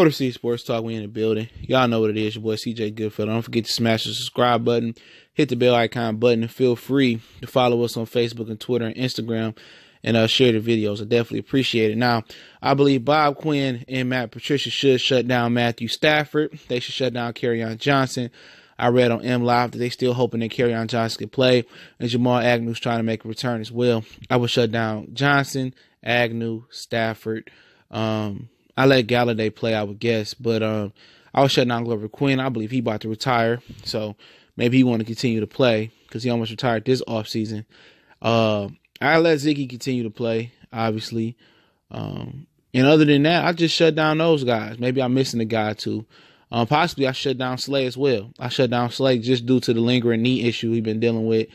Motor City Sports Talk, we in the building. Y'all know what it is. Your boy CJ Goodfellow. Don't forget to smash the subscribe button, hit the bell icon button, and feel free to follow us on Facebook and Twitter and Instagram, and share the videos. I definitely appreciate it. Now, I believe Bob Quin and Patricia should shut down Matthew Stafford. They should shut down Kerryon Johnson. I read on M Live that they still hoping that Kerryon Johnson could play, and Jamal Agnew's trying to make a return as well. I would shut down Johnson, Agnew, Stafford. I let Galladay play, I would guess, but I was shutting down Glover Quin. I believe he about to retire, so maybe he want to continue to play because he almost retired this offseason. I let Ziggy continue to play, obviously, and other than that, I just shut down those guys. Maybe I'm missing a guy too. Possibly I shut down Slay as well. I shut down Slay just due to the lingering knee issue he's been dealing with,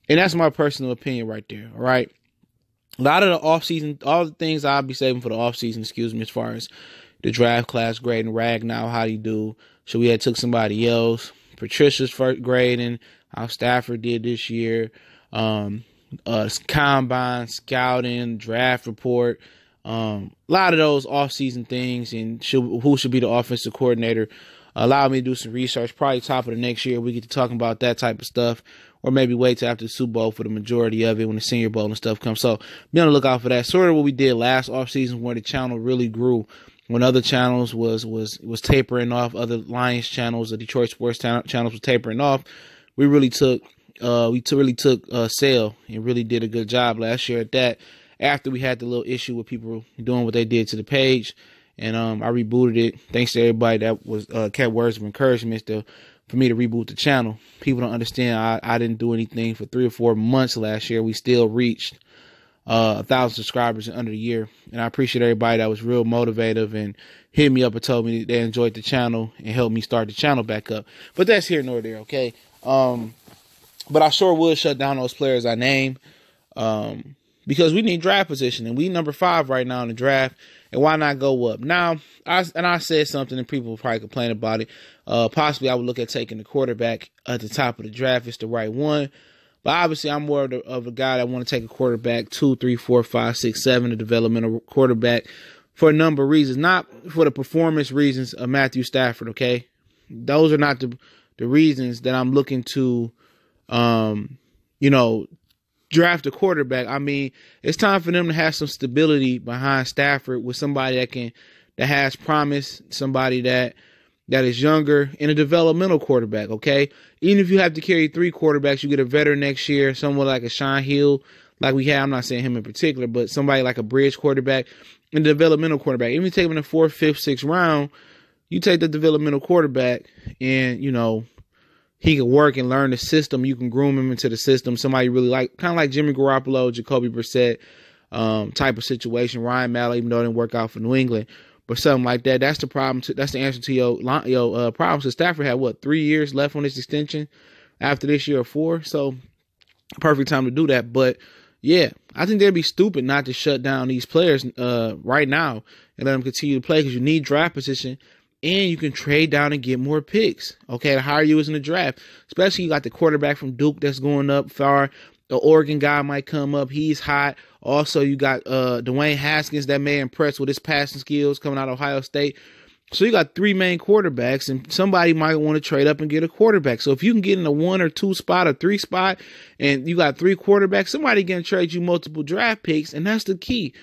and that's my personal opinion right there. All right. A lot of the offseason, all the things I'll be saving for the offseason, as far as the draft class grading, Ragnow, how do you do? Should we have took somebody else? Patricia's first grading, how Stafford did this year. Combine, scouting, draft report. A lot of those offseason things, and who should be the offensive coordinator. Allow me to do some research. Probably top of the next year, we get to talking about that type of stuff. Or maybe wait till after the Super Bowl for the majority of it when the Senior Bowl and stuff comes. So be on the lookout for that. Sort of what we did last offseason where the channel really grew. When other channels was tapering off, other Lions channels, the Detroit sports channels was tapering off. We really took sail and really did a good job last year at that. After we had the little issue with people doing what they did to the page, and I rebooted it. Thanks to everybody that was kept words of encouragement for me to reboot the channel. People don't understand I didn't do anything for 3 or 4 months last year. We still reached 1,000 subscribers in under a year. And I appreciate everybody that was real motivative and hit me up and told me they enjoyed the channel and helped me start the channel back up. But that's here nor there, okay? But I sure would shut down those players I named because we need draft position. And we number 5 right now in the draft. And why not go up? Now, I said something and people will probably complain about it. Possibly I would look at taking the quarterback at the top of the draft. It's the right one. But obviously I'm more of a guy that want to take a quarterback 2, 3, 4, 5, 6, 7, a developmental quarterback for a number of reasons. Not for the performance reasons of Matthew Stafford, okay? Those are not the reasons that I'm looking to, draft a quarterback. I mean, it's time for them to have some stability behind Stafford with somebody that has promise, somebody that is younger, and a developmental quarterback, okay? Even if you have to carry 3 quarterbacks, you get a veteran next year, someone like a Sean Hill, like we have. I'm not saying him in particular, but somebody like a bridge quarterback and a developmental quarterback. Even if you take him in the 4th, 5th, 6th round, you take the developmental quarterback and, he can work and learn the system. You can groom him into the system. Somebody really like, kind of like Jimmy Garoppolo, Jacoby Brissett type of situation. Ryan Mallett, even though it didn't work out for New England, but something like that. That's the problem. That's the answer to your problem. So Stafford had 3 years left on his extension after this year, or 4. So perfect time to do that. But yeah, I think they'd be stupid not to shut down these players right now and let them continue to play because you need draft position. And you can trade down and get more picks, okay, to hire you as in the draft. Especially you got the quarterback from Duke that's going up far. The Oregon guy might come up. He's hot. Also, you got Dwayne Haskins that may impress with his passing skills coming out of Ohio State. So you got 3 main quarterbacks, and somebody might want to trade up and get a quarterback. So if you can get in a 1 or 2 spot or 3 spot, and you got 3 quarterbacks, somebody can trade you multiple draft picks, and that's the key.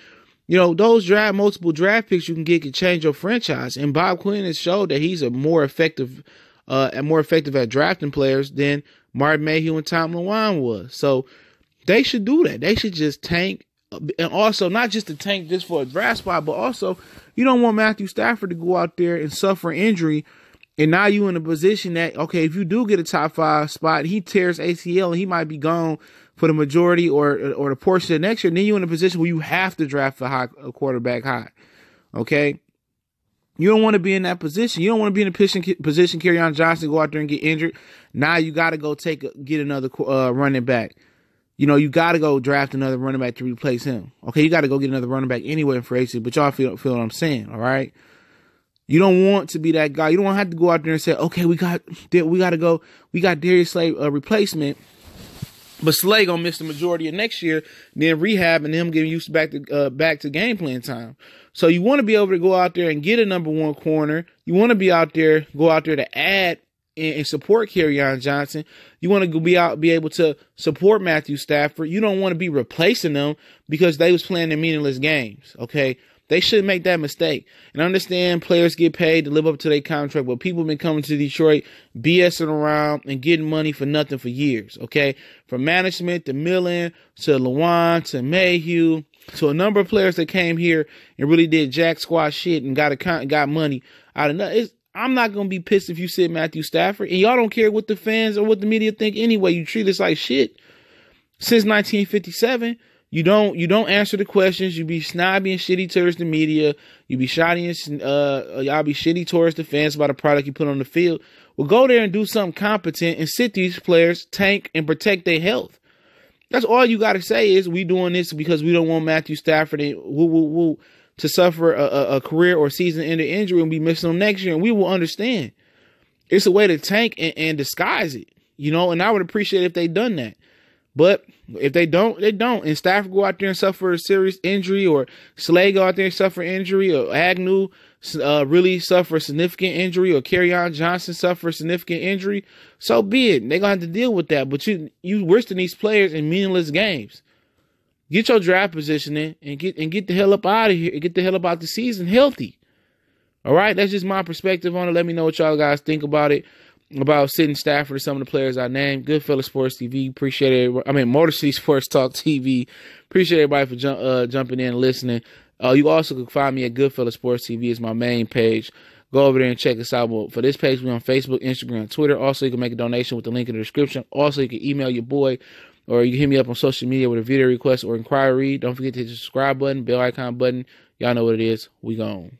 Those multiple draft picks you can get can change your franchise. And Bob Quin has showed that he's more effective at drafting players than Martin Mayhew and Tom Lewine was. So they should do that. They should just tank. And also not just to tank just for a draft spot, but also you don't want Matthew Stafford to go out there and suffer injury. And now you in a position that, okay, if you do get a top 5 spot, he tears ACL and he might be gone for the majority or the portion of next year. Then you're in a position where you have to draft a quarterback high. Okay. You don't want to be in that position. You don't want to be in a position Kerryon Johnson go out there and get injured. Now you got to go get another running back. You got to go draft another running back to replace him. Okay, you got to go get another running back anyway for AC, but y'all feel what I'm saying, all right? You don't want to be that guy. You don't have to go out there and say, okay, we got Darius Slay replacement, But Slay gonna miss the majority of next year, then rehab and him getting used back to game plan time. So you want to be able to go out there and get a number one corner. You want to go out there to add and support Kerryon Johnson. You want to be able to support Matthew Stafford. You don't want to be replacing them because they was playing in meaningless games. Okay. They shouldn't make that mistake. And I understand players get paid to live up to their contract, but people have been coming to Detroit, BSing around and getting money for nothing for years, okay? From management to Millen to Lewan to Mayhew to a number of players that came here and really did jack squat shit and got money out of nothing. I'm not going to be pissed if you sit Matthew Stafford. And y'all don't care what the fans or what the media think anyway. You treat us like shit. Since 1957, You don't answer the questions. You be snobby and shitty towards the media. You be shoddy and y'all be shitty towards the fans about a product you put on the field. Well, go there and do something competent and sit these players, tank and protect their health. That's all you got to say is we doing this because we don't want Matthew Stafford to suffer a career or season-ending injury and be missing them next year, and we will understand. It's a way to tank and disguise it, and I would appreciate if they done that. But if they don't, they don't. And Stafford go out there and suffer a serious injury, or Slay go out there and suffer injury, or Agnew really suffer a significant injury, or Kerryon Johnson suffer a significant injury. So be it. They're going to have to deal with that. But you wasting these players in meaningless games. Get your draft positioning and get the hell up out of here and get the hell up out the season healthy. All right? That's just my perspective on it. Let me know what y'all guys think about it. About sitting Stafford or some of the players I named. Goodfellas Sports TV. Appreciate it. Motor City Sports Talk TV. Appreciate everybody for jumping in and listening. You also can find me at Goodfellas Sports TV. Is my main page. Go over there and check us out. For this page, we're on Facebook, Instagram, Twitter. Also, you can make a donation with the link in the description. Also, you can email your boy, or you can hit me up on social media with a video request or inquiry. Don't forget to hit the subscribe button, bell icon button. Y'all know what it is. We gone.